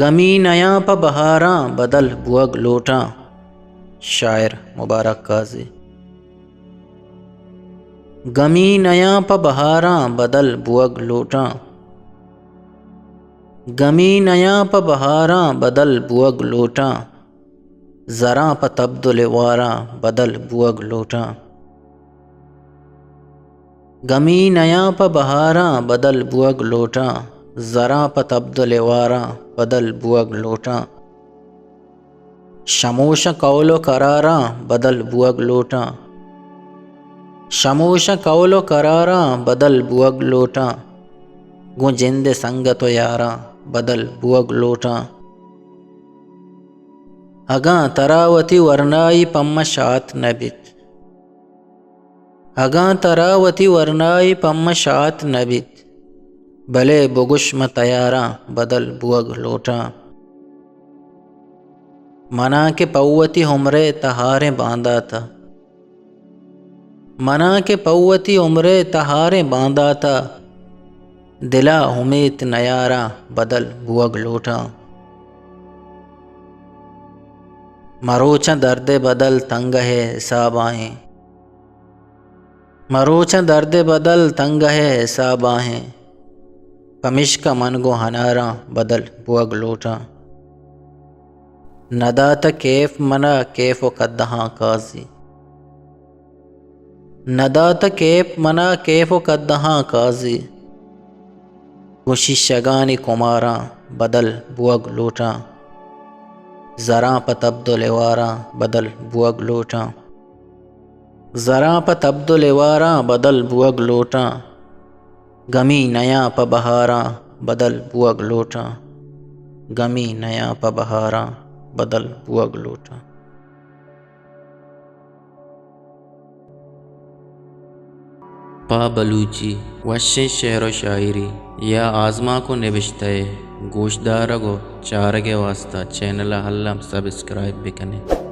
गमी नया प बहारा बदल बुअग लोटा। शायर मुबारक काजी। गमी नया प बहारा बदल बुअग लोटा। गमी नया प बहारा बदल बुअग लोटा। ज़रा प तब्दुल वारा बदल बुअग लोटा। गमी नया प बहारा बदल बुअग लोटा। ज़रा प तब्दुल वारा बदल बुअग लोटा। शमोश कौलो करारा बदल बुअग लोटा। शमोश कौलो करारा बदल बुअग लोटा। गु जिंद संगत यारा बदल बुअग लोटा। अगा तरावती वरनाई पम्म शात नबित। अगा तरावती वरनाई पम्म शात नबित। भले बुगुश्म तयारा बदल बुअग लोटा। मना के पौवती उम्रे तहारे बांधा था। मना के पौवती उम्रे तहारे बांधा था। दिला उम्मीद नयारा बदल बुअग लोटा। मरोचा दर्द बदल तंग है हिसाबाहें। मरोचा दर्द बदल तंग है हिसाबाहें। कमिश का मन गो हनारा बदल बुअग लोटा। नदात कैफ मना कैफ कद्दहा काजी। नदात कैफ मना कैफ कद्दहा काजी। गुशी शगानी कुमारा बदल बुअग लोटा। ज़रा प तब्दुल वारा बदल बुअग लोटा। ज़रा प तब्दुल वारा बदल बुअग लोटा। गमी नया प बहारा बदल बुअग लोटा। गमी नया प बहारा बदल बुअग लोटा। पा बलूची वश्य शेर व शायरी या आज़मा को निबिश्ते गोशदार गो चारगे वास्ता चैनल हल्लम सब्सक्राइब भी करें।